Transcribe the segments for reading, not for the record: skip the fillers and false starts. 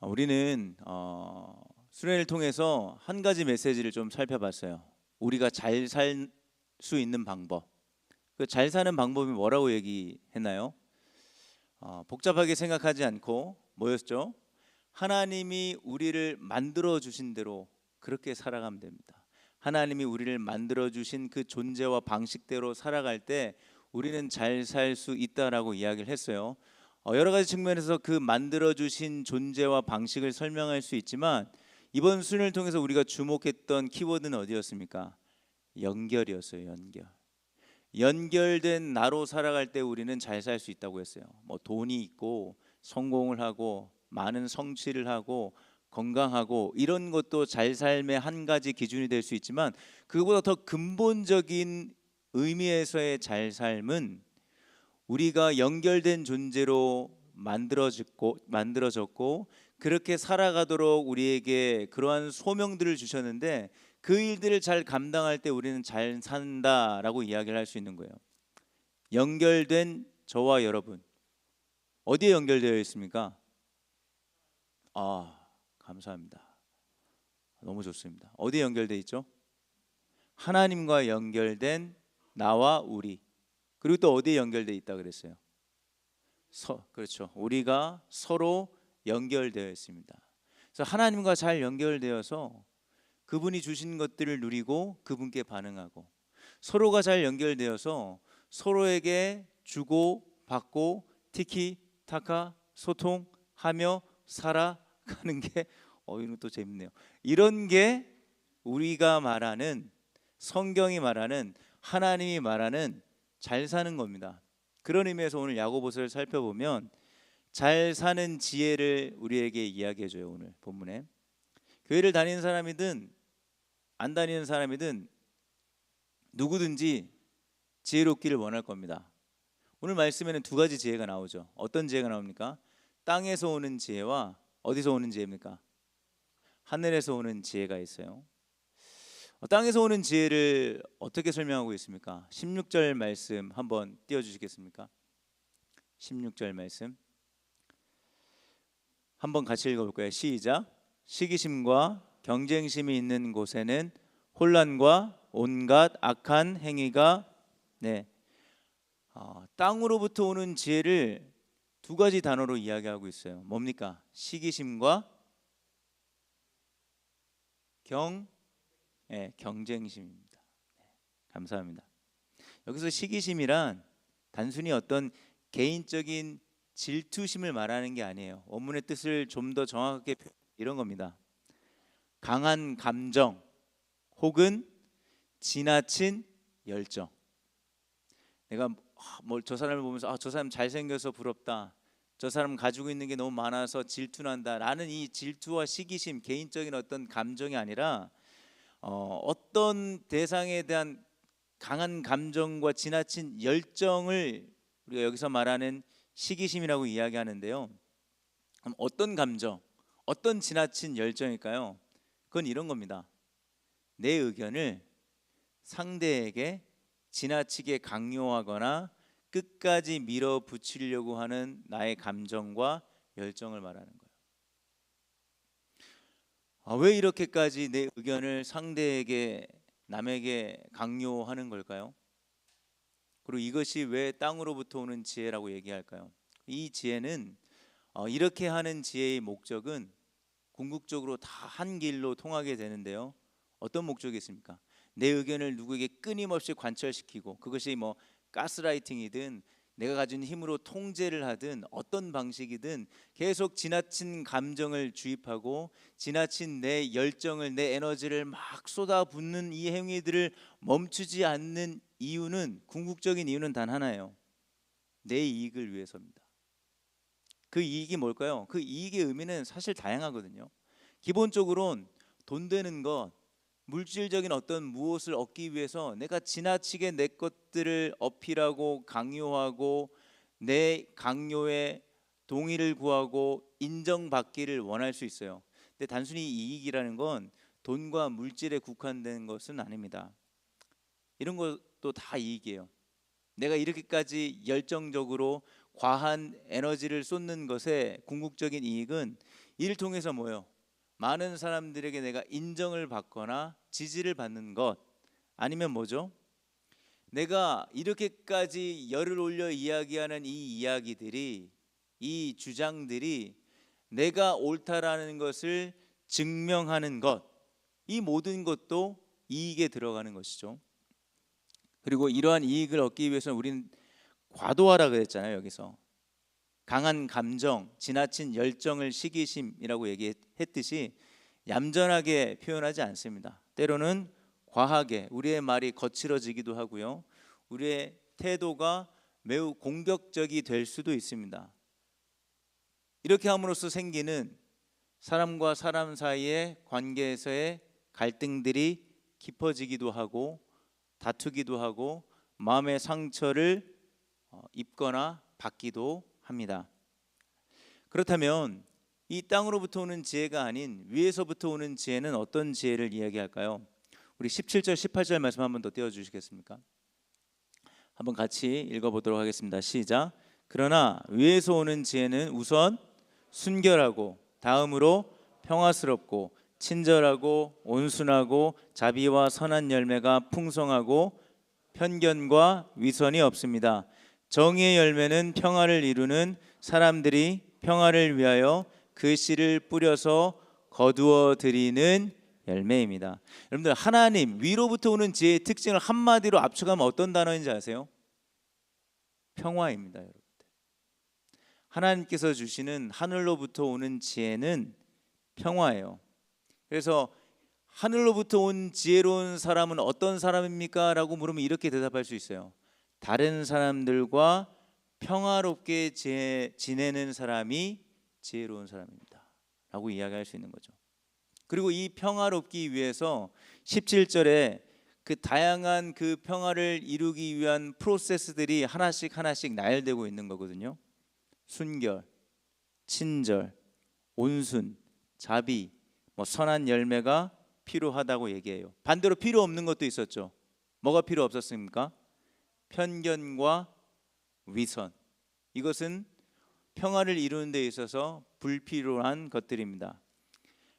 우리는 수련회를 통해서 한 가지 메시지를 좀 살펴봤어요. 우리가 잘 살 수 있는 방법. 그 잘 사는 방법이 뭐라고 얘기했나요? 복잡하게 생각하지 않고 뭐였죠? 하나님이 우리를 만들어 주신 대로 그렇게 살아가면 됩니다. 하나님이 우리를 만들어 주신 그 존재와 방식대로 살아갈 때 우리는 잘 살 수 있다라고 이야기를 했어요. 여러 가지 측면에서 그 만들어 주신 존재와 방식을 설명할 수 있지만 이번 수련을 통해서 우리가 주목했던 키워드는 어디였습니까? 연결이었어요. 연결된 나로 살아갈 때 우리는 잘 살 수 있다고 했어요. 뭐 돈이 있고 성공을 하고 많은 성취를 하고 건강하고 이런 것도 잘 삶의 한 가지 기준이 될 수 있지만 그보다 더 근본적인 의미에서의 잘 삶은 우리가 연결된 존재로 만들어졌고 그렇게 살아가도록 우리에게 그러한 소명들을 주셨는데 그 일들을 잘 감당할 때 우리는 잘 산다라고 이야기를 할 수 있는 거예요. 연결된 저와 여러분 어디에 연결되어 있습니까? 감사합니다. 너무 좋습니다. 어디에 연결되어 있죠? 하나님과 연결된 나와 우리. 그리고 또 어디에 연결되어 있다 그랬어요? 그렇죠. 우리가 서로 연결되어 있습니다. 그래서 하나님과 잘 연결되어서 그분이 주신 것들을 누리고 그분께 반응하고 서로가 잘 연결되어서 서로에게 주고 받고 티키타카 소통하며 살아가는 게 이런 또 재밌네요. 이런 게 우리가 말하는 성경이 말하는 하나님이 말하는 잘 사는 겁니다. 그런 의미에서 오늘 야고보서를 살펴보면 잘 사는 지혜를 우리에게 이야기해 줘요. 오늘 본문에 교회를 다니는 사람이든 안 다니는 사람이든 누구든지 지혜롭기를 원할 겁니다. 오늘 말씀에는 두 가지 지혜가 나오죠. 어떤 지혜가 나옵니까? 땅에서 오는 지혜와 어디서 오는 지혜입니까? 하늘에서 오는 지혜가 있어요. 땅에서 오는 지혜를 어떻게 설명하고 있습니까? 16절 말씀 한번 띄워주시겠습니까? 16절 말씀 한번 같이 읽어볼까요? 시작. 시기심과 경쟁심이 있는 곳에는 혼란과 온갖 악한 행위가 땅으로부터 오는 지혜를 두 가지 단어로 이야기하고 있어요. 뭡니까? 시기심과 경쟁심입니다. 감사합니다. 여기서 시기심이란 단순히 어떤 개인적인 질투심을 말하는 게 아니에요. 원문의 뜻을 좀 더 정확하게 이런 겁니다. 강한 감정 혹은 지나친 열정. 내가 저 사람을 보면서 저 사람 잘생겨서 부럽다. 저 사람 가지고 있는 게 너무 많아서 질투난다. 라는 이 질투와 시기심, 개인적인 어떤 감정이 아니라 어떤 대상에 대한 강한 감정과 지나친 열정을 우리가 여기서 말하는 시기심이라고 이야기하는데요. 그럼 어떤 감정, 어떤 지나친 열정일까요? 그건 이런 겁니다. 내 의견을 상대에게 지나치게 강요하거나 끝까지 밀어붙이려고 하는 나의 감정과 열정을 말하는 거예요. 왜 이렇게까지 내 의견을 상대에게 남에게 강요하는 걸까요? 그리고 이것이 왜 땅으로부터 오는 지혜라고 얘기할까요? 이 지혜는 이렇게 하는 지혜의 목적은 궁극적으로 다 한 길로 통하게 되는데요. 어떤 목적이 있습니까? 내 의견을 누구에게 끊임없이 관철시키고 그것이 뭐 가스라이팅이든 내가 가진 힘으로 통제를 하든 어떤 방식이든 계속 지나친 감정을 주입하고 지나친 내 열정을 내 에너지를 막 쏟아붓는 이 행위들을 멈추지 않는 이유는 궁극적인 이유는 단 하나예요. 내 이익을 위해서입니다. 그 이익이 뭘까요? 그 이익의 의미는 사실 다양하거든요. 기본적으로는 돈 되는 것, 물질적인 어떤 무엇을 얻기 위해서 내가 지나치게 내 것들을 어필하고 강요하고 내 강요에 동의를 구하고 인정받기를 원할 수 있어요. 근데 단순히 이익이라는 건 돈과 물질에 국한된 것은 아닙니다. 이런 것도 다 이익이에요. 내가 이렇게까지 열정적으로 과한 에너지를 쏟는 것의 궁극적인 이익은 이를 통해서 뭐예요? 많은 사람들에게 내가 인정을 받거나 지지를 받는 것, 아니면 뭐죠? 내가 이렇게까지 열을 올려 이야기하는 이 이야기들이, 이 주장들이 내가 옳다라는 것을 증명하는 것, 이 모든 것도 이익에 들어가는 것이죠. 그리고 이러한 이익을 얻기 위해서는 우리는 과도하라 그랬잖아요. 여기서 강한 감정, 지나친 열정을 시기심이라고 얘기했듯이 얌전하게 표현하지 않습니다. 때로는 과하게 우리의 말이 거칠어지기도 하고요, 우리의 태도가 매우 공격적이 될 수도 있습니다. 이렇게 함으로써 생기는 사람과 사람 사이의 관계에서의 갈등들이 깊어지기도 하고 다투기도 하고 마음의 상처를 입거나 받기도 합니다. 그렇다면 이 땅으로부터 오는 지혜가 아닌 위에서부터 오는 지혜는 어떤 지혜를 이야기할까요? 우리 17절 18절 말씀 한번 더 띄워주시겠습니까? 한번 같이 읽어보도록 하겠습니다. 시작. 그러나 위에서 오는 지혜는 우선 순결하고 다음으로 평화스럽고 친절하고 온순하고 자비와 선한 열매가 풍성하고 편견과 위선이 없습니다. 정의의 열매는 평화를 이루는 사람들이 평화를 위하여 그 씨를 뿌려서 거두어 들이는 열매입니다. 여러분들, 하나님 위로부터 오는 지혜의 특징을 한마디로 압축하면 어떤 단어인지 아세요? 평화입니다. 여러분, 하나님께서 주시는 하늘로부터 오는 지혜는 평화예요. 그래서 하늘로부터 온 지혜로운 사람은 어떤 사람입니까? 라고 물으면 이렇게 대답할 수 있어요. 다른 사람들과 평화롭게 지내는 사람이 지혜로운 사람입니다 라고 이야기할 수 있는 거죠. 그리고 이 평화롭기 위해서 17절에 그 다양한 그 평화를 이루기 위한 프로세스들이 하나씩 나열되고 있는 거거든요. 순결, 친절, 온순, 자비, 선한 열매가 필요하다고 얘기해요. 반대로 필요 없는 것도 있었죠. 뭐가 필요 없었습니까? 편견과 위선. 이것은 평화를 이루는 데 있어서 불필요한 것들입니다.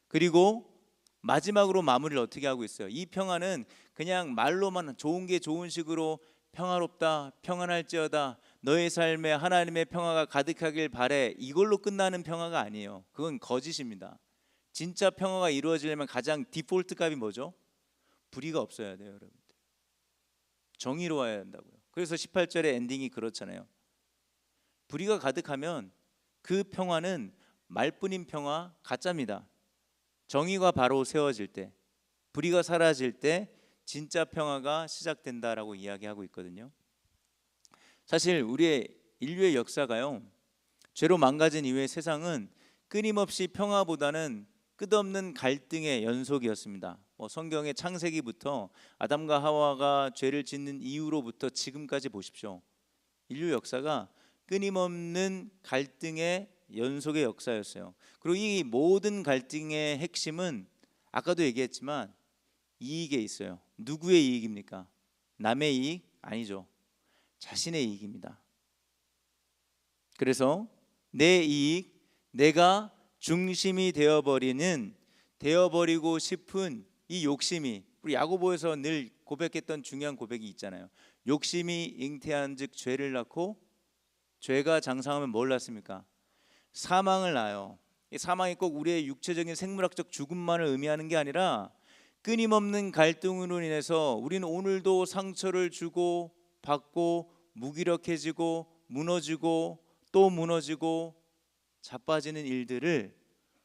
그리고 마지막으로 마무리를 어떻게 하고 있어요? 이 평화는 그냥 말로만 좋은 게 좋은 식으로 평화롭다, 평안할지어다, 너의 삶에 하나님의 평화가 가득하길 바래, 이걸로 끝나는 평화가 아니에요. 그건 거짓입니다. 진짜 평화가 이루어지려면 가장 디폴트 값이 뭐죠? 불의가 없어야 돼요. 여러분들, 정의로워야 한다고요. 그래서 18절의 엔딩이 그렇잖아요. 불의가 가득하면 그 평화는 말뿐인 평화, 가짜입니다. 정의가 바로 세워질 때, 불의가 사라질 때 진짜 평화가 시작된다라고 이야기하고 있거든요. 사실 우리의 인류의 역사가요, 죄로 망가진 이후의 세상은 끊임없이 평화보다는 끝없는 갈등의 연속이었습니다. 성경의 창세기부터 아담과 하와가 죄를 짓는 이후로부터 지금까지 보십시오. 인류 역사가 끊임없는 갈등의 연속의 역사였어요. 그리고 이 모든 갈등의 핵심은 아까도 얘기했지만 이익에 있어요. 누구의 이익입니까? 남의 이익? 아니죠. 자신의 이익입니다. 그래서 내 이익, 내가 중심이 되어버리고 싶은 이 욕심이, 우리 야고보에서 늘 고백했던 중요한 고백이 있잖아요. 욕심이 잉태한 즉 죄를 낳고 죄가 장성하면 뭘 낳습니까? 사망을 낳아요. 이 사망이 꼭 우리의 육체적인 생물학적 죽음만을 의미하는 게 아니라 끊임없는 갈등으로 인해서 우리는 오늘도 상처를 주고 받고 무기력해지고 무너지고 또 무너지고 자빠지는 일들을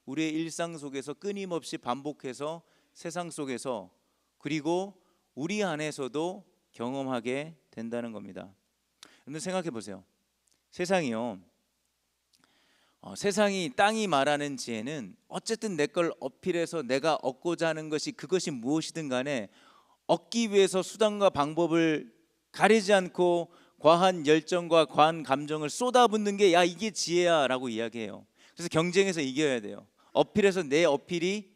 우리의 일상 속에서 끊임없이 반복해서 세상 속에서, 그리고 우리 안에서도 경험하게 된다는 겁니다. 여러분 생각해 보세요. 세상이요, 세상이, 땅이 말하는 지혜는 어쨌든 내 걸 어필해서 내가 얻고자 하는 것이, 그것이 무엇이든 간에 얻기 위해서 수단과 방법을 가리지 않고 과한 열정과 과한 감정을 쏟아붓는 게, 야, 이게 지혜야 라고 이야기해요. 그래서 경쟁에서 이겨야 돼요. 어필해서 내 어필이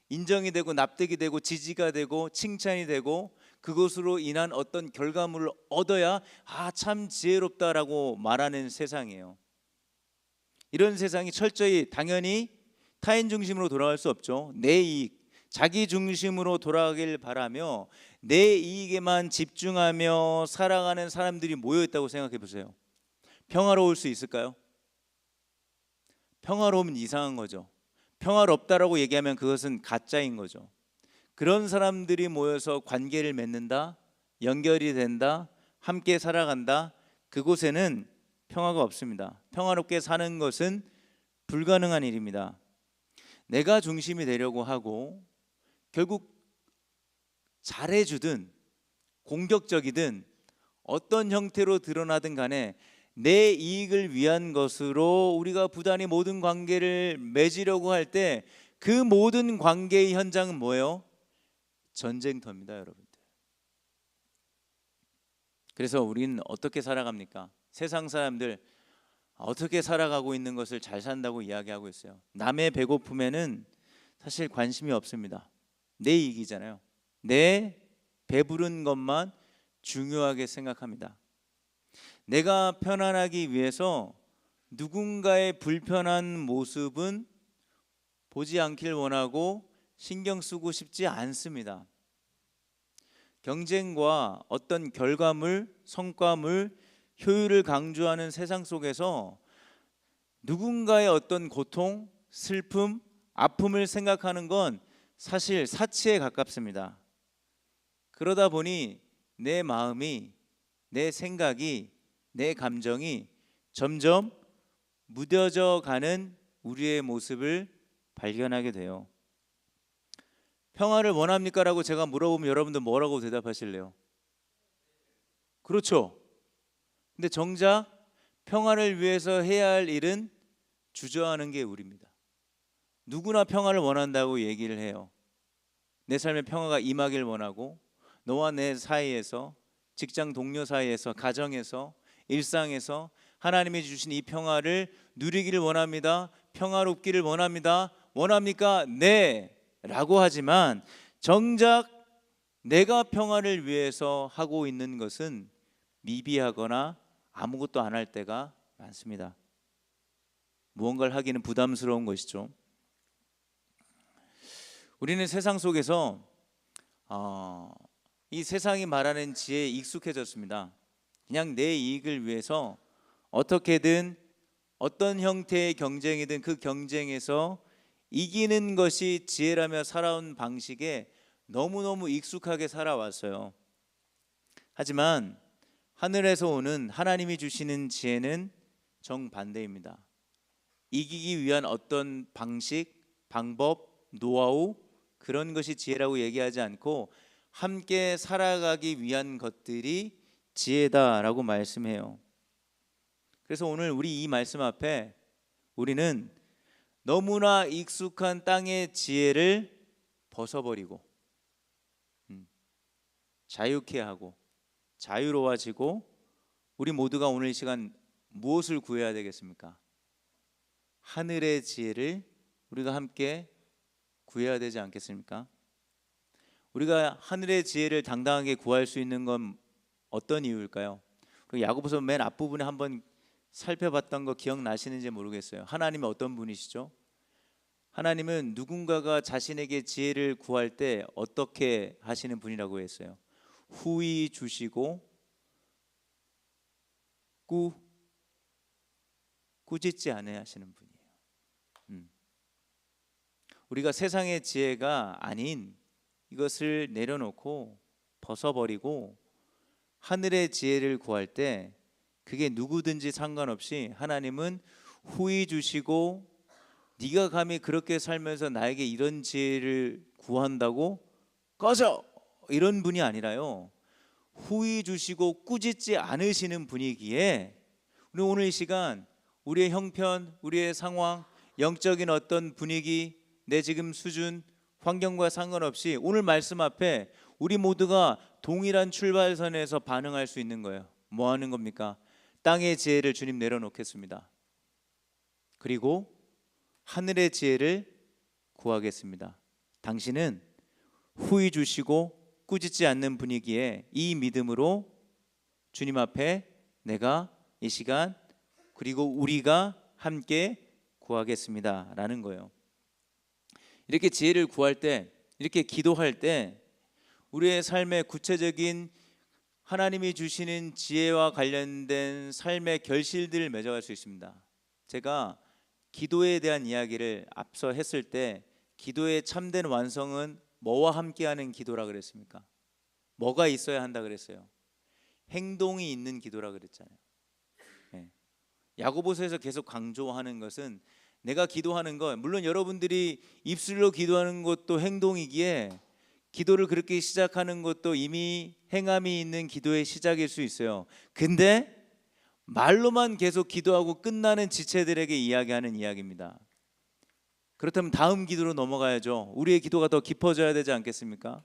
인정이 되고 납득이 되고 지지가 되고 칭찬이 되고 그것으로 인한 어떤 결과물을 얻어야 참 지혜롭다라고 말하는 세상이에요. 이런 세상이 철저히 당연히 타인 중심으로 돌아갈 수 없죠. 내 이익, 자기 중심으로 돌아가길 바라며 내 이익에만 집중하며 살아가는 사람들이 모여 있다고 생각해 보세요. 평화로울 수 있을까요? 평화로우면 이상한 거죠. 평화롭다라고 얘기하면 그것은 가짜인 거죠. 그런 사람들이 모여서 관계를 맺는다, 연결이 된다, 함께 살아간다, 그곳에는 평화가 없습니다. 평화롭게 사는 것은 불가능한 일입니다. 내가 중심이 되려고 하고 결국 잘해주든 공격적이든 어떤 형태로 드러나든 간에 내 이익을 위한 것으로 우리가 부단히 모든 관계를 맺으려고 할 때 그 모든 관계의 현장은 뭐예요? 전쟁터입니다, 여러분들. 그래서 우리는 어떻게 살아갑니까? 세상 사람들 어떻게 살아가고 있는 것을 잘 산다고 이야기하고 있어요. 남의 배고픔에는 사실 관심이 없습니다. 내 이익이잖아요. 내 배부른 것만 중요하게 생각합니다. 내가 편안하기 위해서 누군가의 불편한 모습은 보지 않길 원하고 신경 쓰고 싶지 않습니다. 경쟁과 어떤 결과물, 성과물, 효율을 강조하는 세상 속에서 누군가의 어떤 고통, 슬픔, 아픔을 생각하는 건 사실 사치에 가깝습니다. 그러다 보니 내 마음이, 내 생각이, 내 감정이 점점 무뎌져 가는 우리의 모습을 발견하게 돼요. 평화를 원합니까? 라고 제가 물어보면 여러분들 뭐라고 대답하실래요? 그렇죠. 근데 정작 평화를 위해서 해야 할 일은 주저하는 게 우리입니다. 누구나 평화를 원한다고 얘기를 해요. 내 삶에 평화가 임하길 원하고 너와 내 사이에서, 직장 동료 사이에서, 가정에서, 일상에서 하나님이 주신 이 평화를 누리기를 원합니다. 평화롭기를 원합니다. 원합니까? 네 라고 하지만 정작 내가 평화를 위해서 하고 있는 것은 미비하거나 아무것도 안 할 때가 많습니다. 무언가를 하기는 부담스러운 것이죠. 우리는 세상 속에서 이 세상이 말하는 지혜에 익숙해졌습니다. 그냥 내 이익을 위해서 어떻게든 어떤 형태의 경쟁이든 그 경쟁에서 이기는 것이 지혜라며 살아온 방식에 너무너무 익숙하게 살아왔어요. 하지만 하늘에서 오는 하나님이 주시는 지혜는 정반대입니다. 이기기 위한 어떤 방식, 방법, 노하우 그런 것이 지혜라고 얘기하지 않고 함께 살아가기 위한 것들이 지혜다라고 말씀해요. 그래서 오늘 우리 이 말씀 앞에 우리는 너무나 익숙한 땅의 지혜를 벗어버리고 자유케 하고 자유로워지고 우리 모두가 오늘 이 시간 무엇을 구해야 되겠습니까? 하늘의 지혜를 우리가 함께 구해야 되지 않겠습니까? 우리가 하늘의 지혜를 당당하게 구할 수 있는 건 어떤 이유일까요? 야고보서 맨 앞부분에 한번 살펴봤던 거 기억나시는지 모르겠어요. 하나님이 어떤 분이시죠? 하나님은 누군가가 자신에게 지혜를 구할 때 어떻게 하시는 분이라고 했어요? 후히 주시고 꾸짖지 않으 하시는 분이에요. 우리가 세상의 지혜가 아닌 이것을 내려놓고 벗어버리고 하늘의 지혜를 구할 때 그게 누구든지 상관없이 하나님은 후히 주시고 네가 감히 그렇게 살면서 나에게 이런 지혜를 구한다고? 꺼져! 이런 분이 아니라요, 후히 주시고 꾸짖지 않으시는 분이기에 우리 오늘 이 시간 우리의 형편, 우리의 상황, 영적인 어떤 분위기, 내 지금 수준, 환경과 상관없이 오늘 말씀 앞에 우리 모두가 동일한 출발선에서 반응할 수 있는 거예요. 뭐 하는 겁니까? 땅의 지혜를 주님 내려놓겠습니다. 그리고 하늘의 지혜를 구하겠습니다. 당신은 후히 주시고 꾸짖지 않는 분위기에 이 믿음으로 주님 앞에 내가 이 시간 그리고 우리가 함께 구하겠습니다 라는 거예요. 이렇게 지혜를 구할 때, 이렇게 기도할 때 우리의 삶의 구체적인 하나님이 주시는 지혜와 관련된 삶의 결실들을 맺어갈 수 있습니다. 제가 기도에 대한 이야기를 앞서 했을 때 기도의 참된 완성은 뭐와 함께하는 기도라 그랬습니까? 뭐가 있어야 한다 그랬어요? 행동이 있는 기도라 그랬잖아요. 네. 야고보서에서 계속 강조하는 것은 내가 기도하는 것, 물론 여러분들이 입술로 기도하는 것도 행동이기에 기도를 그렇게 시작하는 것도 이미 행함이 있는 기도의 시작일 수 있어요. 근데 말로만 계속 기도하고 끝나는 지체들에게 이야기하는 이야기입니다. 그렇다면 다음 기도로 넘어가야죠. 우리의 기도가 더 깊어져야 되지 않겠습니까?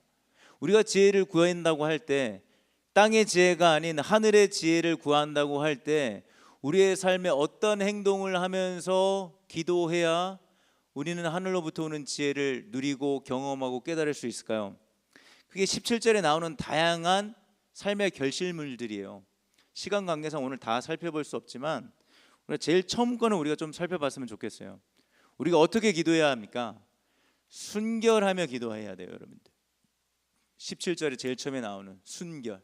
우리가 지혜를 구한다고 할 때, 땅의 지혜가 아닌 하늘의 지혜를 구한다고 할 때 우리의 삶에 어떤 행동을 하면서 기도해야 우리는 하늘로부터 오는 지혜를 누리고 경험하고 깨달을 수 있을까요? 그게 17절에 나오는 다양한 삶의 결실물들이에요. 시간 관계상 오늘 다 살펴볼 수 없지만 우리가 제일 처음 거는 우리가 좀 살펴봤으면 좋겠어요. 우리가 어떻게 기도해야 합니까? 순결하며 기도해야 돼요, 여러분들. 17절에 제일 처음에 나오는 순결.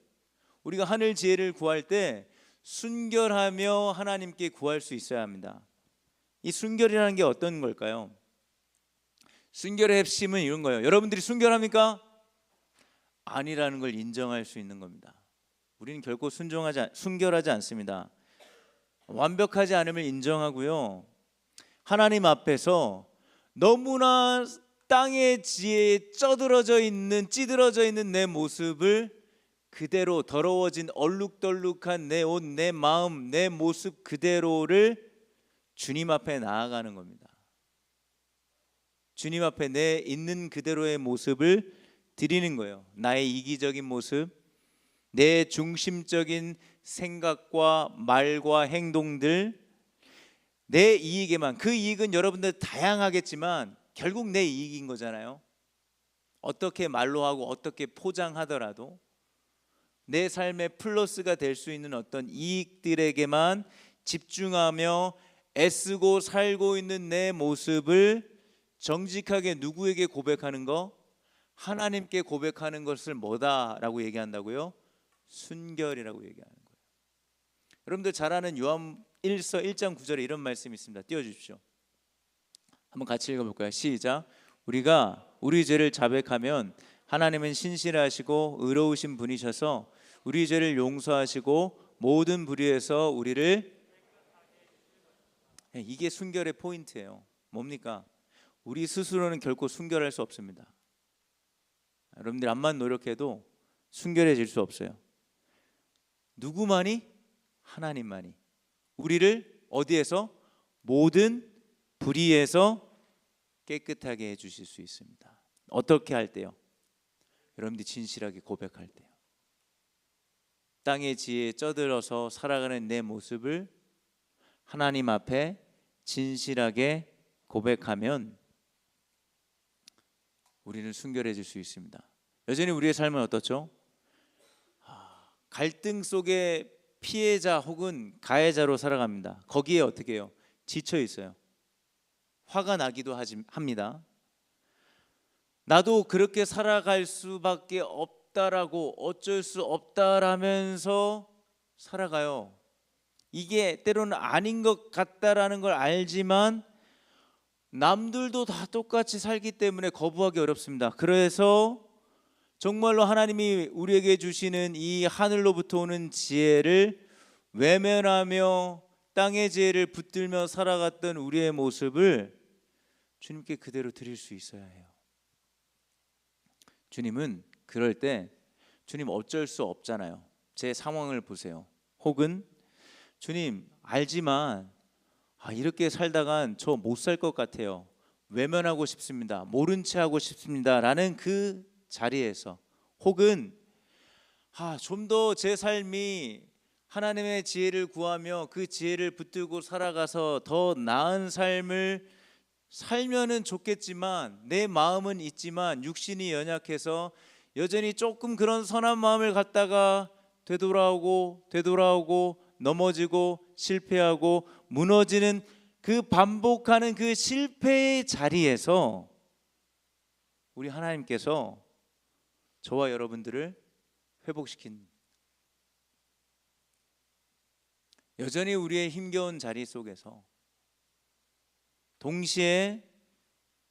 우리가 하늘 지혜를 구할 때 순결하며 하나님께 구할 수 있어야 합니다. 이 순결이라는 게 어떤 걸까요? 순결의 핵심은 이런 거예요. 여러분들이 순결합니까? 아니라는 걸 인정할 수 있는 겁니다. 우리는 결코 순결하지 않습니다. 완벽하지 않음을 인정하고요, 하나님 앞에서 너무나 땅의 지혜에 찌들어져 있는 내 모습을 그대로, 더러워진 얼룩덜룩한 내 옷, 내 마음, 내 모습 그대로를 주님 앞에 나아가는 겁니다. 주님 앞에 내 있는 그대로의 모습을 드리는 거예요. 나의 이기적인 모습, 내 중심적인 생각과 말과 행동들, 내 이익에만, 그 이익은 여러분들 다양하겠지만 결국 내 이익인 거잖아요. 어떻게 말로 하고 어떻게 포장하더라도 내 삶의 플러스가 될 수 있는 어떤 이익들에게만 집중하며 애쓰고 살고 있는 내 모습을 정직하게 누구에게 고백하는 거? 하나님께 고백하는 것을 뭐다라고 얘기한다고요? 순결이라고 얘기하는 거예요. 여러분들 잘 아는 요한 1서 1장 9절에 이런 말씀이 있습니다. 띄워주십시오. 한번 같이 읽어볼까요? 시작. 우리가 우리 죄를 자백하면 하나님은 신실하시고 의로우신 분이셔서 우리 죄를 용서하시고 모든 불의에서 우리를, 이게 순결의 포인트예요. 뭡니까? 우리 스스로는 결코 순결할 수 없습니다. 여러분들 암만 노력해도 순결해질 수 없어요. 누구만이? 하나님만이 우리를 어디에서? 모든 불의에서 깨끗하게 해주실 수 있습니다. 어떻게 할 때요? 여러분들이 진실하게 고백할 때요. 땅의 지혜에 쪄들어서 살아가는 내 모습을 하나님 앞에 진실하게 고백하면 우리는 순결해질 수 있습니다. 여전히 우리의 삶은 어떻죠? 갈등 속에 피해자 혹은 가해자로 살아갑니다. 거기에 어떻게 해요? 지쳐 있어요. 화가 나기도 합니다. 나도 그렇게 살아갈 수밖에 없다라고, 어쩔 수 없다라면서 살아가요. 이게 때로는 아닌 것 같다라는 걸 알지만 남들도 다 똑같이 살기 때문에 거부하기 어렵습니다. 그래서 정말로 하나님이 우리에게 주시는 이 하늘로부터 오는 지혜를 외면하며 땅의 지혜를 붙들며 살아갔던 우리의 모습을 주님께 그대로 드릴 수 있어야 해요. 주님은 그럴 때 주님 어쩔 수 없잖아요. 제 상황을 보세요. 혹은 주님 알지만 이렇게 살다간 저 못 살 것 같아요. 외면하고 싶습니다. 모른 채 하고 싶습니다. 라는 그 자리에서, 혹은 좀 더 제 삶이 하나님의 지혜를 구하며 그 지혜를 붙들고 살아가서 더 나은 삶을 살면은 좋겠지만 내 마음은 있지만 육신이 연약해서 여전히 조금 그런 선한 마음을 갖다가 되돌아오고 넘어지고 실패하고 무너지는 그 반복하는 그 실패의 자리에서 우리 하나님께서 저와 여러분들을 회복시킨, 여전히 우리의 힘겨운 자리 속에서 동시에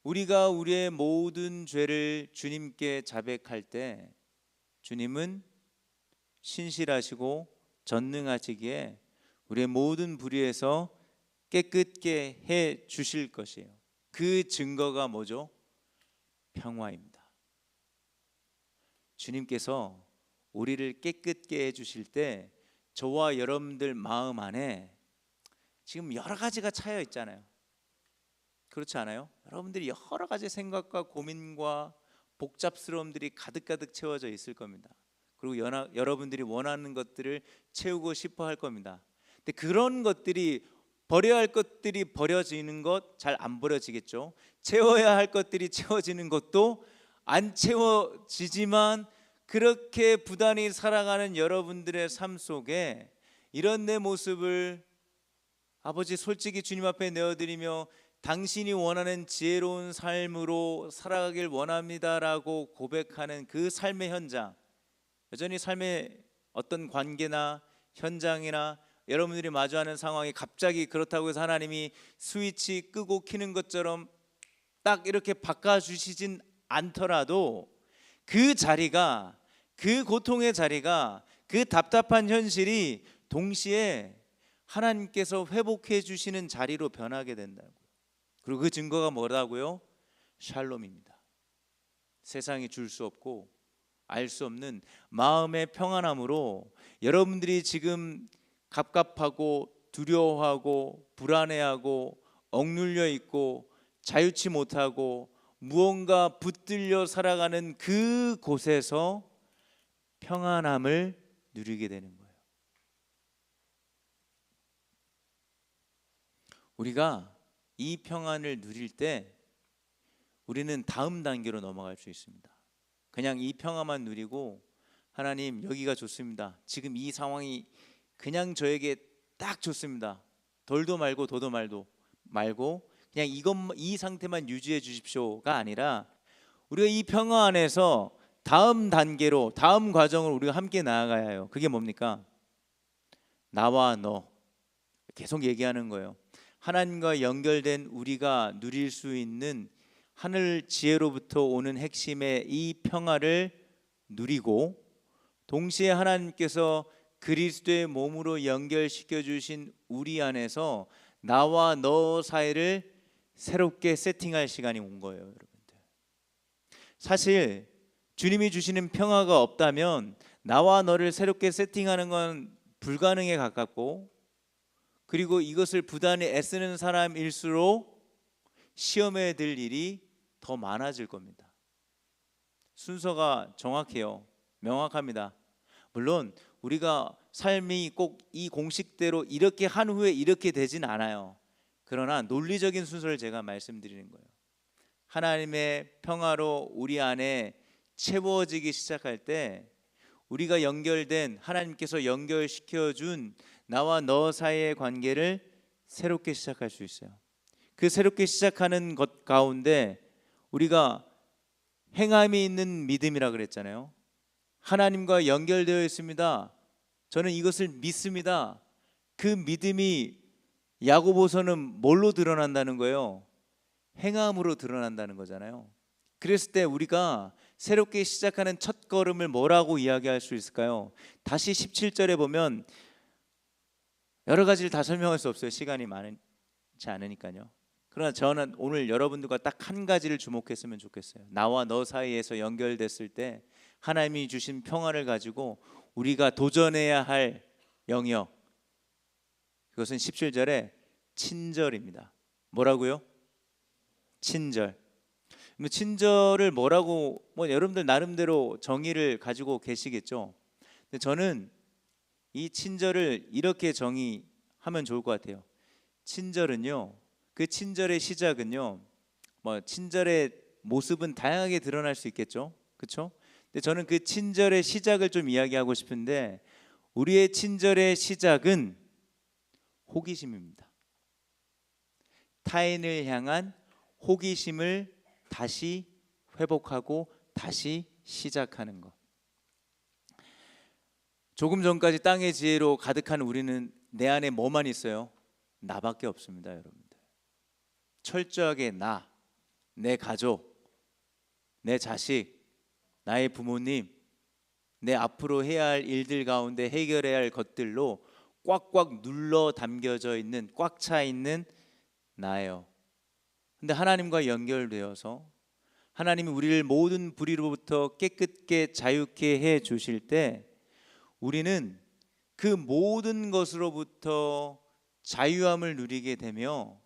우리가 우리의 모든 죄를 주님께 자백할 때 주님은 신실하시고 전능하시기에 우리의 모든 불의에서 깨끗게 해 주실 것이에요. 그 증거가 뭐죠? 평화입니다. 주님께서 우리를 깨끗게 해 주실 때 저와 여러분들 마음 안에 지금 여러 가지가 차여 있잖아요. 그렇지 않아요? 여러분들이 여러 가지 생각과 고민과 복잡스러움들이 가득가득 채워져 있을 겁니다. 그리고 여러분들이 원하는 것들을 채우고 싶어 할 겁니다. 근데 그런 것들이, 버려야 할 것들이 버려지는 것 잘 안 버려지겠죠. 채워야 할 것들이 채워지는 것도 안 채워지지만, 그렇게 부단히 살아가는 여러분들의 삶 속에 이런 내 모습을 아버지 솔직히 주님 앞에 내어드리며 당신이 원하는 지혜로운 삶으로 살아가길 원합니다라고 고백하는 그 삶의 현장, 여전히 삶의 어떤 관계나 현장이나 여러분들이 마주하는 상황이 갑자기 그렇다고 해서 하나님이 스위치 끄고 켜는 것처럼 딱 이렇게 바꿔주시진 않더라도 그 자리가, 그 고통의 자리가, 그 답답한 현실이 동시에 하나님께서 회복해 주시는 자리로 변하게 된다고요. 그리고 그 증거가 뭐라고요? 샬롬입니다. 세상이 줄 수 없고 알 수 없는 마음의 평안함으로 여러분들이 지금 갑갑하고 두려워하고 불안해하고 억눌려 있고 자유치 못하고 무언가 붙들려 살아가는 그 곳에서 평안함을 누리게 되는 거예요. 우리가 이 평안을 누릴 때 우리는 다음 단계로 넘어갈 수 있습니다. 그냥 이 평안만 누리고 하나님 여기가 좋습니다, 지금 이 상황이 그냥 저에게 딱 좋습니다, 덜도 말고 도도 말고 그냥 이 상태만 유지해 주십시오가 아니라, 우리가 이 평화 안에서 다음 단계로, 다음 과정을 우리가 함께 나아가야 해요. 그게 뭡니까? 나와 너, 계속 얘기하는 거예요. 하나님과 연결된 우리가 누릴 수 있는 하늘 지혜로부터 오는 핵심의 이 평화를 누리고, 동시에 하나님께서 그리스도의 몸으로 연결시켜 주신 우리 안에서 나와 너 사이를 새롭게 세팅할 시간이 온 거예요, 여러분들. 사실 주님이 주시는 평화가 없다면 나와 너를 새롭게 세팅하는 건 불가능에 가깝고, 그리고 이것을 부단히 애쓰는 사람일수록 시험에 들 일이 더 많아질 겁니다. 순서가 정확해요. 명확합니다. 물론 우리가 삶이 꼭 이 공식대로 이렇게 한 후에 이렇게 되진 않아요. 그러나 논리적인 순서를 제가 말씀드리는 거예요. 하나님의 평화로 우리 안에 채워지기 시작할 때 우리가 연결된, 하나님께서 연결시켜 준 나와 너 사이의 관계를 새롭게 시작할 수 있어요. 그 새롭게 시작하는 것 가운데 우리가 행함이 있는 믿음이라 그랬잖아요. 하나님과 연결되어 있습니다, 저는 이것을 믿습니다. 그 믿음이 야고보서는 뭘로 드러난다는 거예요? 행함으로 드러난다는 거잖아요. 그랬을 때 우리가 새롭게 시작하는 첫 걸음을 뭐라고 이야기할 수 있을까요? 다시 17절에 보면 여러 가지를 다 설명할 수 없어요. 시간이 많지 않으니까요. 그러나 저는 오늘 여러분들과 딱 한 가지를 주목했으면 좋겠어요. 나와 너 사이에서 연결됐을 때 하나님이 주신 평화를 가지고 우리가 도전해야 할 영역, 그것은 17절에 친절입니다. 뭐라고요? 친절. 친절을 뭐라고, 여러분들 나름대로 정의를 가지고 계시겠죠. 근데 저는 이 친절을 이렇게 정의하면 좋을 것 같아요. 친절은요, 그 친절의 시작은요, 친절의 모습은 다양하게 드러날 수 있겠죠, 그렇죠? 근데 저는 그 친절의 시작을 좀 이야기하고 싶은데, 우리의 친절의 시작은 호기심입니다. 타인을 향한 호기심을 다시 회복하고 다시 시작하는 것. 조금 전까지 땅의 지혜로 가득한 우리는 내 안에 뭐만 있어요? 나밖에 없습니다, 여러분들. 철저하게 나, 내 가족, 내 자식, 나의 부모님, 내 앞으로 해야 할 일들 가운데 해결해야 할 것들로 꽉꽉 눌러 담겨져 있는, 꽉 차 있는 나예요. 근데 하나님과 연결되어서 하나님이 우리를 모든 불의로부터 깨끗게 자유케 해 주실 때 우리는 그 모든 것으로부터 자유함을 누리게 되며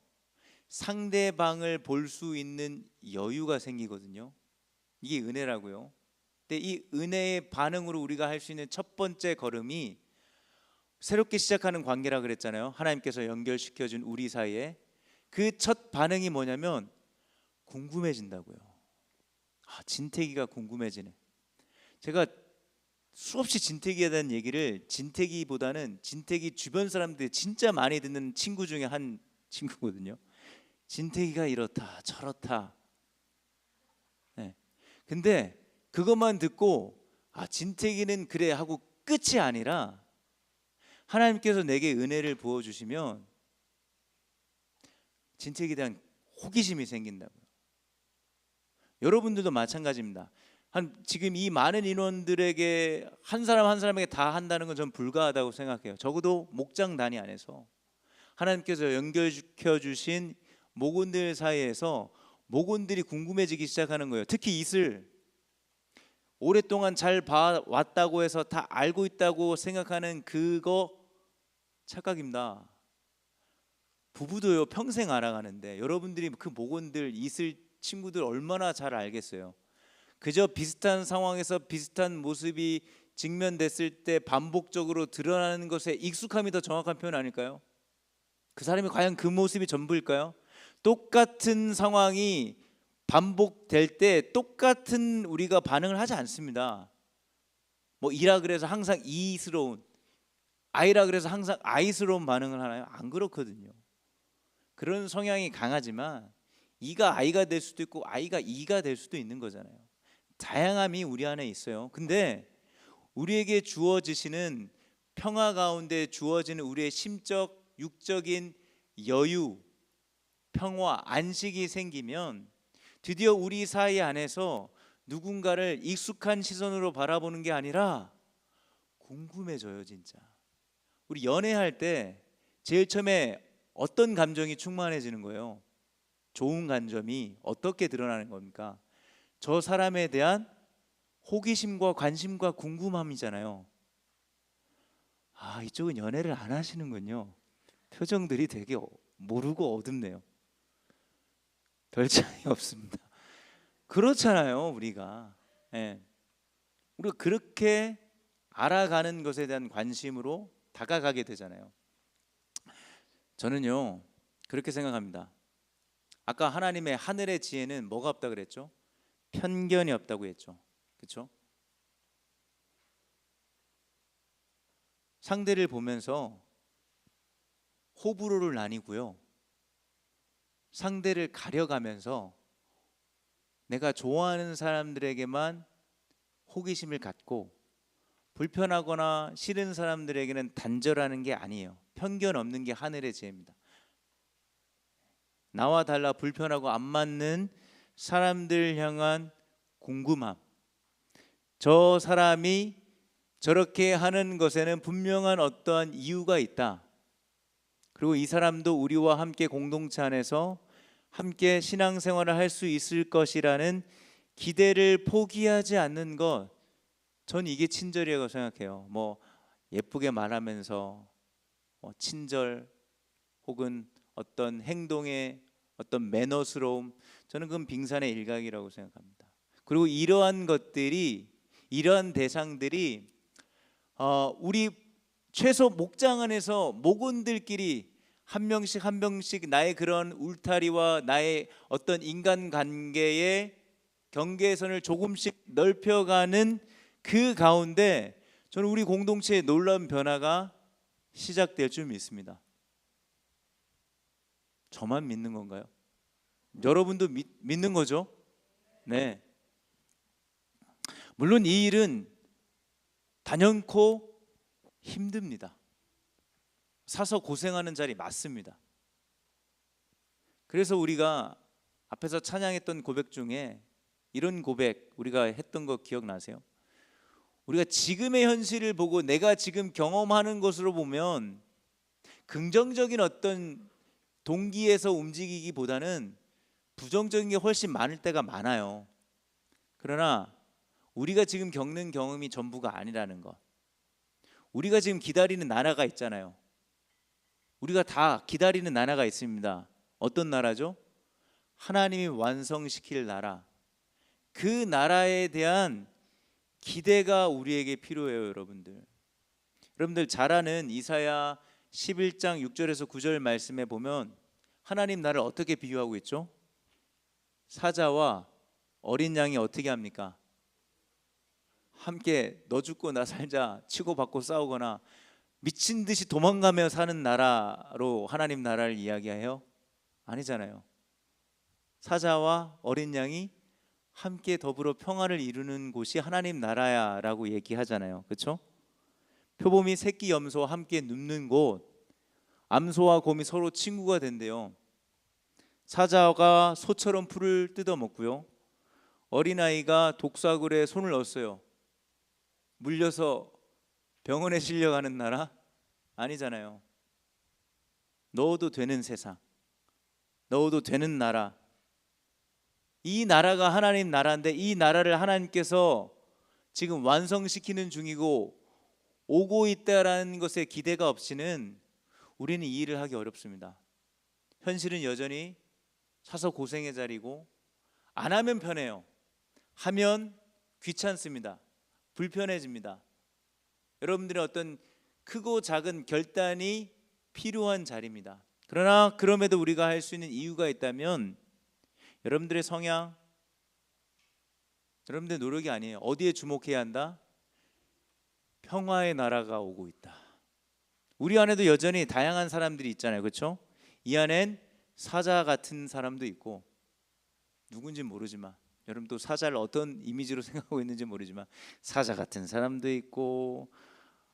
상대방을 볼 수 있는 여유가 생기거든요. 이게 은혜라고요. 근데 이 은혜의 반응으로 우리가 할 수 있는 첫 번째 걸음이 새롭게 시작하는 관계라 그랬잖아요. 하나님께서 연결시켜준 우리 사이에 그 첫 반응이 뭐냐면 궁금해진다고요. 진태기가 궁금해지네. 제가 수없이 진태기에 대한 얘기를 진태기보다는 진태기 주변 사람들이 진짜 많이 듣는 친구 중에 한 친구거든요. 진태기가 이렇다 저렇다. 네. 근데 그것만 듣고 진태기는 그래 하고 끝이 아니라 하나님께서 내게 은혜를 부어주시면 진택에 대한 호기심이 생긴다고요. 여러분들도 마찬가지입니다. 지금 이 많은 인원들에게 한 사람 한 사람에게 다 한다는 건 전 불가하다고 생각해요. 적어도 목장 단위 안에서 하나님께서 연결시켜 주신 목원들 사이에서 목원들이 궁금해지기 시작하는 거예요. 특히 이슬, 오랫동안 잘 봐왔다고 해서 다 알고 있다고 생각하는 그거 착각입니다. 부부도요, 평생 알아가는데 여러분들이 그 목원들 이슬 친구들 얼마나 잘 알겠어요. 그저 비슷한 상황에서 비슷한 모습이 직면됐을 때 반복적으로 드러나는 것에 익숙함이 더 정확한 표현 아닐까요? 그 사람이 과연 그 모습이 전부일까요? 똑같은 상황이 반복될 때 똑같은 우리가 반응을 하지 않습니다. 뭐 이라 그래서 항상 이스러운, 아이라 그래서 항상 아이스러운 반응을 하나요? 안 그렇거든요. 그런 성향이 강하지만 이가 아이가 될 수도 있고 아이가 이가 될 수도 있는 거잖아요. 다양함이 우리 안에 있어요. 근데 우리에게 주어지시는 평화 가운데 주어지는 우리의 심적, 육적인 여유, 평화, 안식이 생기면 드디어 우리 사이 안에서 누군가를 익숙한 시선으로 바라보는 게 아니라 궁금해져요. 진짜 우리 연애할 때 제일 처음에 어떤 감정이 충만해지는 거예요? 좋은 감정이 어떻게 드러나는 겁니까? 저 사람에 대한 호기심과 관심과 궁금함이잖아요. 이쪽은 연애를 안 하시는군요. 표정들이 되게 모르고 어둡네요. 별 차이 없습니다. 그렇잖아요. 우리가 우리가 그렇게 알아가는 것에 대한 관심으로 다가가게 되잖아요. 저는요 그렇게 생각합니다. 아까 하나님의 하늘의 지혜는 뭐가 없다 그랬죠? 편견이 없다고 했죠. 그렇죠? 상대를 보면서 호불호를 나뉘고요, 상대를 가려가면서 내가 좋아하는 사람들에게만 호기심을 갖고 불편하거나 싫은 사람들에게는 단절하는 게 아니에요. 편견 없는 게 하늘의 지혜입니다. 나와 달라 불편하고 안 맞는 사람들 향한 궁금함, 저 사람이 저렇게 하는 것에는 분명한 어떠한 이유가 있다. 그리고 이 사람도 우리와 함께 공동체 안에서 함께 신앙생활을 할 수 있을 것이라는 기대를 포기하지 않는 것, 전 이게 친절이라고 생각해요. 뭐 예쁘게 말하면서 친절 혹은 어떤 행동의 어떤 매너스러움, 저는 그건 빙산의 일각이라고 생각합니다. 그리고 이러한 것들이, 이러한 대상들이 우리 최소 목장 안에서 목원들끼리 한 명씩 한 명씩 나의 그런 울타리와 나의 어떤 인간관계의 경계선을 조금씩 넓혀가는 그 가운데 저는 우리 공동체의 놀라운 변화가 시작될 줄 믿습니다. 저만 믿는 건가요? 여러분도 믿는 거죠? 네. 물론 이 일은 단연코 힘듭니다. 사서 고생하는 자리 맞습니다. 그래서 우리가 앞에서 찬양했던 고백 중에 이런 고백 우리가 했던 거 기억나세요? 우리가 지금의 현실을 보고 내가 지금 경험하는 것으로 보면 긍정적인 어떤 동기에서 움직이기보다는 부정적인 게 훨씬 많을 때가 많아요. 그러나 우리가 지금 겪는 경험이 전부가 아니라는 것. 우리가 지금 기다리는 나라가 있잖아요. 우리가 다 기다리는 나라가 있습니다. 어떤 나라죠? 하나님이 완성시킬 나라. 그 나라에 대한 기대가 우리에게 필요해요, 여러분들. 여러분들 잘 아는 이사야 11장 6절에서 9절 말씀에 보면 하나님 나를 어떻게 비유하고 있죠? 사자와 어린 양이 어떻게 합니까? 함께 너 죽고 나 살자 치고받고 싸우거나 미친 듯이 도망가며 사는 나라로 하나님 나라를 이야기해요? 아니잖아요. 사자와 어린 양이 함께 더불어 평화를 이루는 곳이 하나님 나라야라고 얘기하잖아요. 그렇죠? 표범이 새끼 염소와 함께 눕는 곳, 암소와 곰이 서로 친구가 된대요. 사자가 소처럼 풀을 뜯어 먹고요. 어린아이가 독사굴에 손을 넣었어요. 물려서 병원에 실려가는 나라? 아니잖아요. 넣어도 되는 세상, 넣어도 되는 나라. 이 나라가 하나님 나라인데 이 나라를 하나님께서 지금 완성시키는 중이고 오고 있다라는 것에 기대가 없이는 우리는 이 일을 하기 어렵습니다. 현실은 여전히 사서 고생의 자리고 안 하면 편해요. 하면 귀찮습니다. 불편해집니다. 여러분들의 어떤 크고 작은 결단이 필요한 자리입니다. 그러나 그럼에도 우리가 할 수 있는 이유가 있다면 여러분들의 성향, 여러분들의 노력이 아니에요. 어디에 주목해야 한다? 평화의 나라가 오고 있다. 우리 안에도 여전히 다양한 사람들이 있잖아요. 그렇죠? 이 안엔 사자 같은 사람도 있고 누군지 모르지만 여러분 또 사자를 어떤 이미지로 생각하고 있는지 모르지만 사자 같은 사람도 있고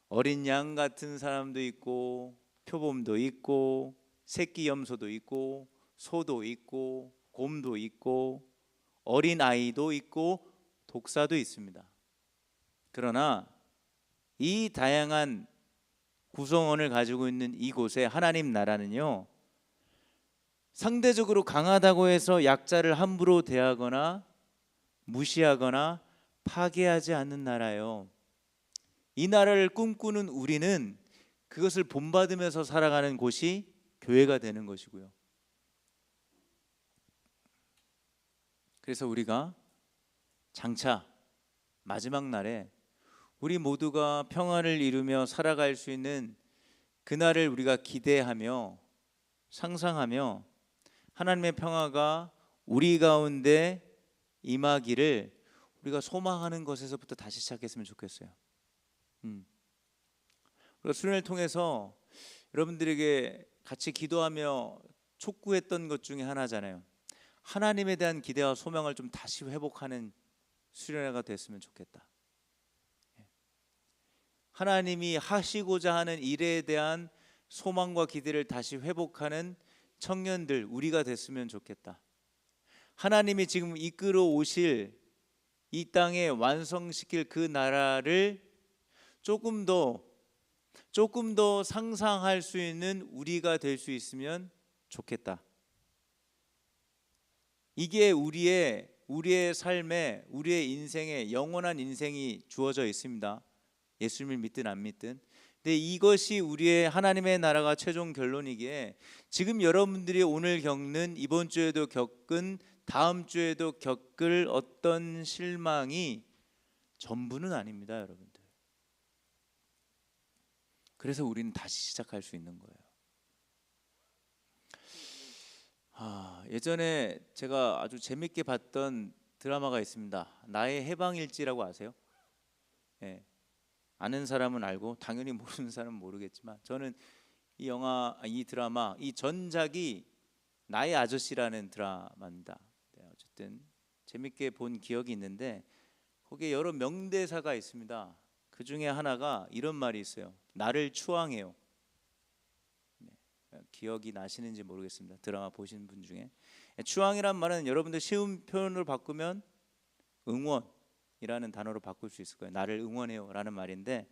어린 양 같은 사람도 있고 표범도 있고 새끼 염소도 있고 소도 있고 곰도 있고 어린 아이도 있고 독사도 있습니다. 그러나 이 다양한 구성원을 가지고 있는 이곳에 하나님 나라는요, 상대적으로 강하다고 해서 약자를 함부로 대하거나 무시하거나 파괴하지 않는 나라예요. 이 나라를 꿈꾸는 우리는 그것을 본받으면서 살아가는 곳이 교회가 되는 것이고요. 그래서 우리가 장차 마지막 날에 우리 모두가 평안을 이루며 살아갈 수 있는 그날을 우리가 기대하며 상상하며 하나님의 평화가 우리 가운데 임하기를 우리가 소망하는 것에서부터 다시 시작했으면 좋겠어요. 우리가 수련을 통해서 여러분들에게 같이 기도하며 촉구했던 것 중에 하나잖아요. 하나님에 대한 기대와 소망을 좀 다시 회복하는 수련회가 됐으면 좋겠다. 하나님이 하시고자 하는 일에 대한 소망과 기대를 다시 회복하는 청년들 우리가 됐으면 좋겠다. 하나님이 지금 이끌어 오실 이 땅에 완성시킬 그 나라를 조금 더 상상할 수 있는 우리가 될 수 있으면 좋겠다. 이게 우리의 삶에, 우리의 인생에 영원한 인생이 주어져 있습니다. 예수님을 믿든 안 믿든. 근데 이것이 우리의 하나님의 나라가 최종 결론이기에 지금 여러분들이 오늘 겪는, 이번 주에도 겪은, 다음 주에도 겪을 어떤 실망이 전부는 아닙니다, 여러분들. 그래서 우리는 다시 시작할 수 있는 거예요. 예전에 제가 아주 재밌게 봤던 드라마가 있습니다. 나의 해방일지라고 아세요? 예. 아는 사람은 알고 당연히 모르는 사람은 모르겠지만 저는 이 영화, 이 드라마, 이 전작이 나의 아저씨라는 드라마입니다. 네, 어쨌든 재밌게 본 기억이 있는데 거기에 여러 명대사가 있습니다. 그 중에 하나가 이런 말이 있어요. 나를 추앙해요. 기억이 나시는지 모르겠습니다. 드라마 보신 분 중에. 추앙이란 말은 여러분들 쉬운 표현으로 바꾸면 응원이라는 단어로 바꿀 수 있을 거예요. 나를 응원해요 라는 말인데,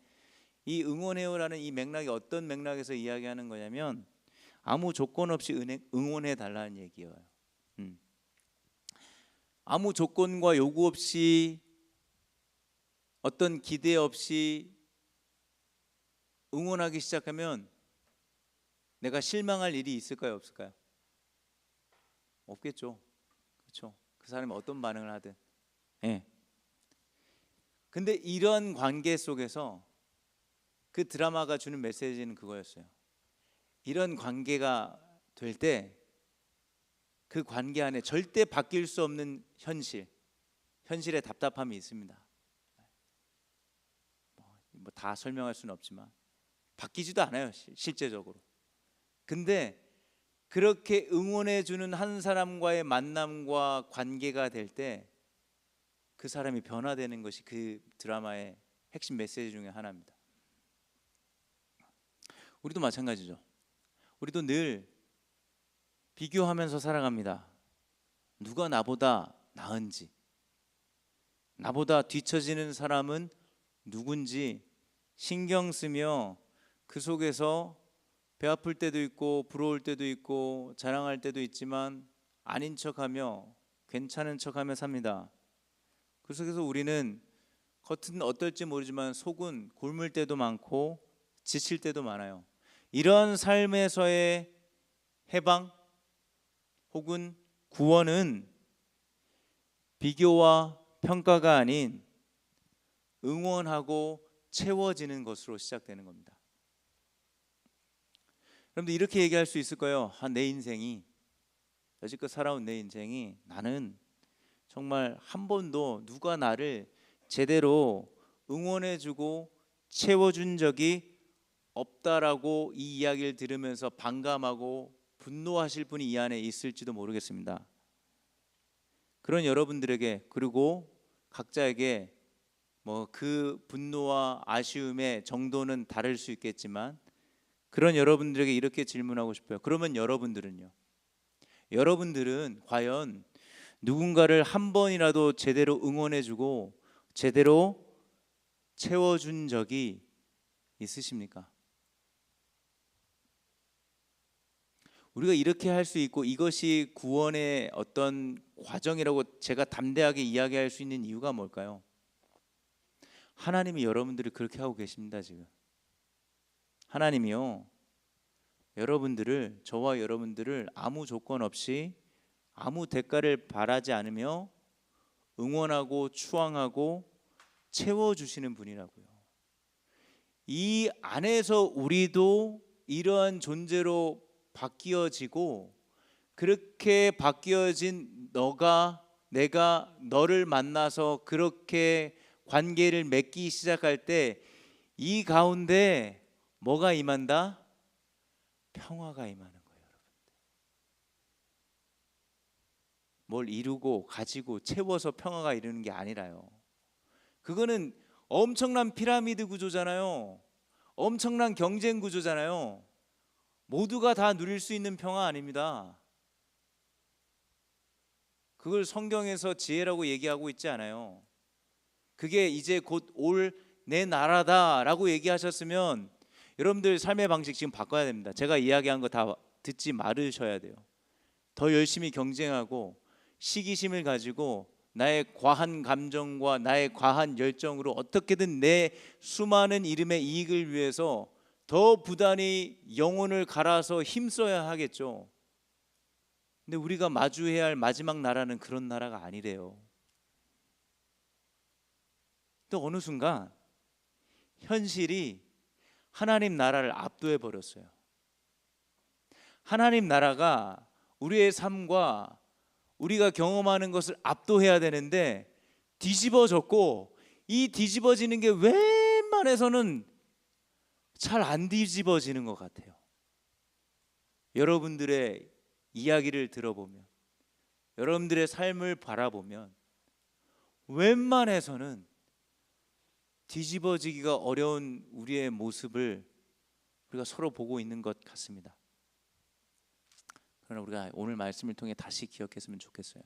이 응원해요라는 이 맥락이 어떤 맥락에서 이야기하는 거냐면 아무 조건 없이 응원해 달라는 얘기예요. 아무 조건과 요구 없이, 어떤 기대 없이 응원하기 시작하면 내가 실망할 일이 있을까요, 없을까요? 없겠죠. 그렇죠. 그 사람이 어떤 반응을 하든. 예. 근데 이런 관계 속에서 그 드라마가 주는 메시지는 그거였어요. 이런 관계가 될 때 그 관계 안에 절대 바뀔 수 없는 현실의 답답함이 있습니다. 뭐 다 설명할 수는 없지만 바뀌지도 않아요, 실제적으로. 근데 그렇게 응원해 주는 한 사람과의 만남과 관계가 될 때 그 사람이 변화되는 것이 그 드라마의 핵심 메시지 중에 하나입니다. 우리도 마찬가지죠. 우리도 늘 비교하면서 살아갑니다. 누가 나보다 나은지, 나보다 뒤처지는 사람은 누군지 신경 쓰며 그 속에서 배 아플 때도 있고 부러울 때도 있고 자랑할 때도 있지만 아닌 척하며 괜찮은 척하며 삽니다. 그 속에서 우리는 겉은 어떨지 모르지만 속은 굶을 때도 많고 지칠 때도 많아요. 이런 삶에서의 해방 혹은 구원은 비교와 평가가 아닌 응원하고 채워지는 것으로 시작되는 겁니다. 여러분들 이렇게 얘기할 수 있을 거예요. 내 인생이, 여지껏 살아온 내 인생이, 나는 정말 한 번도 누가 나를 제대로 응원해주고 채워준 적이 없다라고 이 이야기를 들으면서 반감하고 분노하실 분이 이 안에 있을지도 모르겠습니다. 그런 여러분들에게, 그리고 각자에게 뭐 그 분노와 아쉬움의 정도는 다를 수 있겠지만 그런 여러분들에게 이렇게 질문하고 싶어요. 그러면 여러분들은요? 여러분들은 과연 누군가를 한 번이라도 제대로 응원해주고 제대로 채워준 적이 있으십니까? 우리가 이렇게 할 수 있고 이것이 구원의 어떤 과정이라고 제가 담대하게 이야기할 수 있는 이유가 뭘까요? 하나님이 여러분들을 그렇게 하고 계십니다. 지금 하나님이요, 여러분들을, 저와 여러분들을 아무 조건 없이 아무 대가를 바라지 않으며 응원하고 추앙하고 채워주시는 분이라고요. 이 안에서 우리도 이러한 존재로 바뀌어지고, 그렇게 바뀌어진 너가, 내가 너를 만나서 그렇게 관계를 맺기 시작할 때 이 가운데 뭐가 임한다? 평화가 임하는 거예요. 여러분, 뭘 이루고 가지고 채워서 평화가 이루는 게 아니라요. 그거는 엄청난 피라미드 구조잖아요. 엄청난 경쟁 구조잖아요. 모두가 다 누릴 수 있는 평화 아닙니다. 그걸 성경에서 지혜라고 얘기하고 있지 않아요. 그게 이제 곧 올 내 나라다라고 얘기하셨으면 여러분들 삶의 방식 지금 바꿔야 됩니다. 제가 이야기한 거 다 듣지 말으셔야 돼요. 더 열심히 경쟁하고 시기심을 가지고 나의 과한 감정과 나의 과한 열정으로 어떻게든 내 수많은 이름의 이익을 위해서 더 부단히 영혼을 갈아서 힘써야 하겠죠. 근데 우리가 마주해야 할 마지막 나라는 그런 나라가 아니래요. 또 어느 순간 현실이 하나님 나라를 압도해 버렸어요. 하나님 나라가 우리의 삶과 우리가 경험하는 것을 압도해야 되는데 뒤집어졌고, 이 뒤집어지는 게 웬만해서는 잘 안 뒤집어지는 것 같아요. 웬만해서는 뒤집어지기가 어려운 우리의 모습을 우리가 서로 보고 있는 것 같습니다. 그러나 우리가 오늘 말씀을 통해 다시 기억했으면 좋겠어요.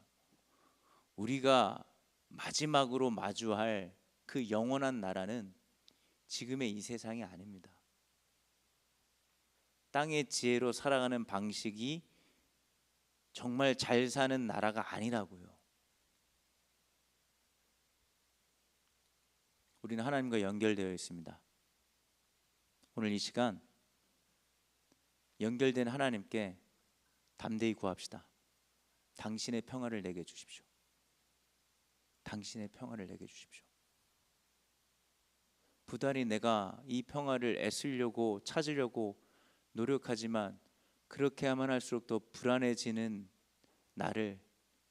우리가 마지막으로 마주할 그 영원한 나라는 지금의 이 세상이 아닙니다. 땅의 지혜로 살아가는 방식이 정말 잘 사는 나라가 아니라고요. 우리는 하나님과 연결되어 있습니다. 오늘 이 시간 연결된 하나님께 담대히 구합시다. 당신의 평화를 내게 주십시오. 당신의 평화를 내게 주십시오. 부단히 내가 이 평화를 애쓰려고 찾으려고 노력하지만 그렇게 하면 할수록 더 불안해지는 나를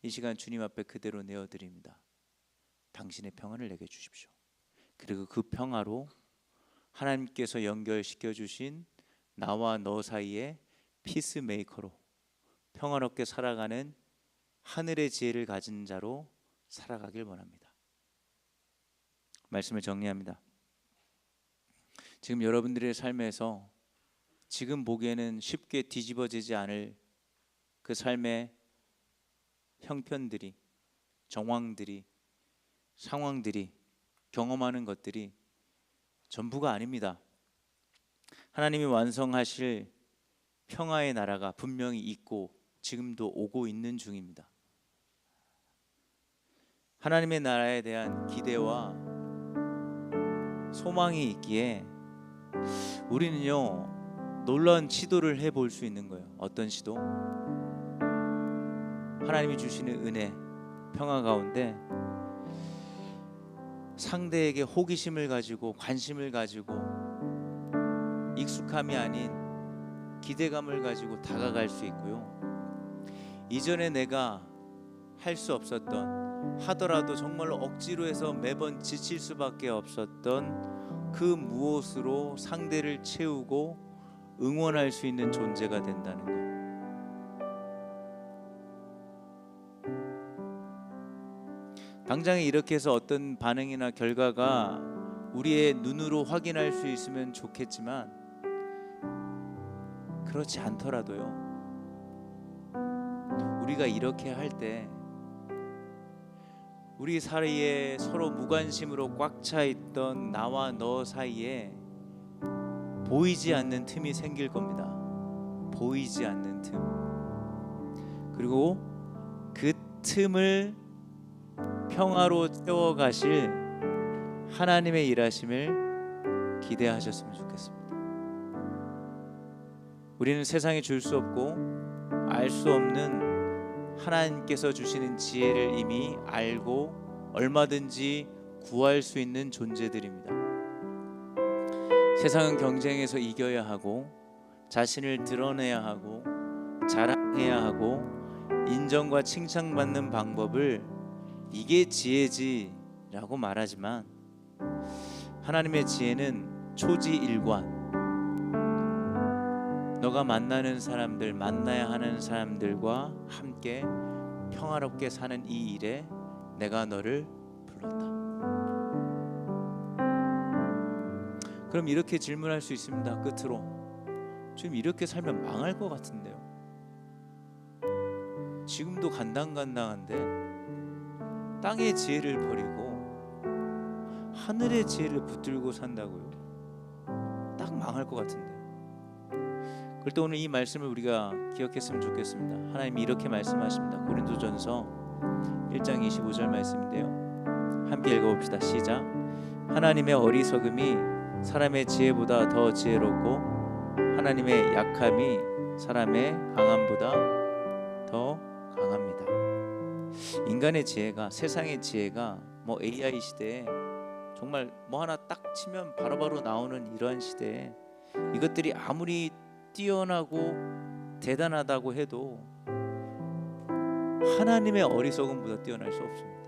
이 시간 주님 앞에 그대로 내어드립니다. 당신의 평화를 내게 주십시오. 그리고 그 평화로 하나님께서 연결시켜 주신 나와 너 사이에 피스메이커로 평화롭게 살아가는 하늘의 지혜를 가진 자로 살아가길 원합니다. 말씀을 정리합니다. 지금 여러분들의 삶에서 지금 보기에는 쉽게 뒤집어지지 않을 그 삶의 형편들이, 정황들이, 상황들이, 경험하는 것들이 전부가 아닙니다. 하나님이 완성하실 평화의 나라가 분명히 있고 지금도 오고 있는 중입니다. 하나님의 나라에 대한 기대와 소망이 있기에 우리는요 놀라운 시도를 해볼 수 있는 거예요. 어떤 시도? 하나님이 주시는 은혜, 평화 가운데 상대에게 호기심을 가지고 관심을 가지고 익숙함이 아닌 기대감을 가지고 다가갈 수 있고요. 이전에 내가 할 수 없었던, 하더라도 정말로 억지로 해서 매번 지칠 수밖에 없었던 그 무엇으로 상대를 채우고 응원할 수 있는 존재가 된다는 것. 당장에 이렇게 해서 어떤 반응이나 결과가 우리의 눈으로 확인할 수 있으면 좋겠지만 그렇지 않더라도요, 우리가 이렇게 할 때 우리 사이에 서로 무관심으로 꽉 차 있던 나와 너 사이에 보이지 않는 틈이 생길 겁니다. 보이지 않는 틈. 그리고 그 틈을 평화로 채워가실 하나님의 일하심을 기대하셨으면 좋겠습니다. 우리는 세상에 줄 수 없고 알 수 없는 하나님께서 주시는 지혜를 이미 알고 얼마든지 구할 수 있는 존재들입니다. 세상은 경쟁에서 이겨야 하고 자신을 드러내야 하고 자랑해야 하고 인정과 칭찬받는 방법을 이게 지혜지라고 말하지만 하나님의 지혜는 초지일관, 너가 만나는 사람들, 만나야 하는 사람들과 함께 평화롭게 사는 이 일에 내가 너를 불렀다. 그럼 이렇게 질문할 수 있습니다. 끝으로, 지금 이렇게 살면 망할 것 같은데요. 지금도 간당간당한데 땅의 지혜를 버리고 하늘의 지혜를 붙들고 산다고요? 딱 망할 것 같은데. 그럴 때 오늘 이 말씀을 우리가 기억했으면 좋겠습니다. 하나님이 이렇게 말씀하십니다. 고린도전서 1장 25절 말씀인데요, 함께 읽어봅시다. 시작. 하나님의 어리석음이 사람의 지혜보다 더 지혜롭고 하나님의 약함이 사람의 강함보다 더 강합니다. 인간의 지혜가, 세상의 지혜가 뭐 AI 시대에 정말 뭐 하나 딱 치면 바로바로 나오는 이러한 시대에 이것들이 아무리 뛰어나고 대단하다고 해도 하나님의 어리석음보다 뛰어날 수 없습니다.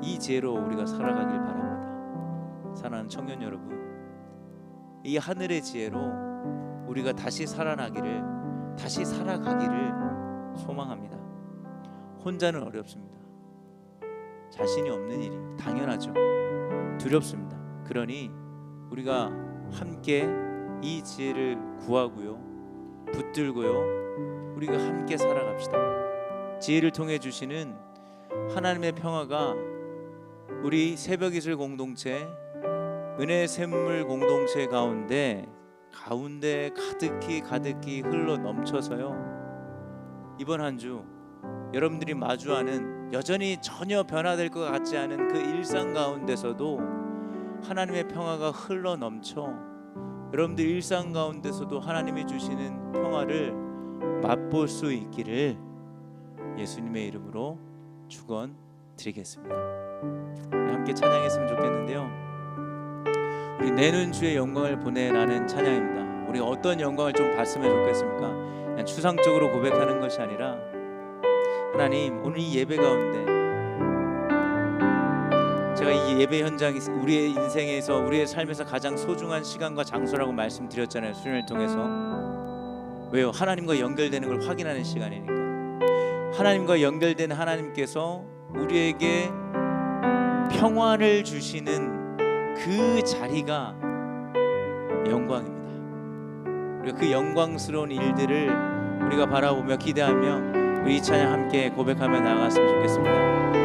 이 지혜로 우리가 살아가길 바랍니다. 사랑하는 청년 여러분, 이 하늘의 지혜로 우리가 다시 살아나기를, 다시 살아가기를 소망합니다. 혼자는 어렵습니다. 자신이 없는 일이 당연하죠. 두렵습니다. 그러니 우리가 함께 이 지혜를 구하고요, 붙들고요, 우리가 함께 살아갑시다. 지혜를 통해 주시는 하나님의 평화가 우리 새벽이슬 공동체, 은혜의 샘물 공동체 가운데 가득히 흘러 넘쳐서요, 이번 한 주 여러분들이 마주하는 여전히 전혀 변화될 것 같지 않은 그 일상 가운데서도 하나님의 평화가 흘러 넘쳐 여러분들 일상 가운데서도 하나님이 주시는 평화를 맛볼 수 있기를 예수님의 이름으로 축원드리겠습니다. 함께 찬양했으면 좋겠는데요, 우리 내는 주의 영광을 보내라는 찬양입니다. 우리 어떤 영광을 좀 봤으면 좋겠습니까? 그냥 추상적으로 고백하는 것이 아니라, 하나님, 오늘 이 예배 가운데 제가 이 예배 현장이 우리의 인생에서, 우리의 삶에서 가장 소중한 시간과 장소라고 말씀드렸잖아요, 수련을 통해서. 왜요? 하나님과 연결되는 걸 확인하는 시간이니까. 하나님과 연결된 하나님께서 우리에게 평안을 주시는 그 자리가 영광입니다. 우리가 그 영광스러운 일들을 우리가 바라보며 기대하며 우리 이 찬양 함께 고백하며 나아갔으면 좋겠습니다.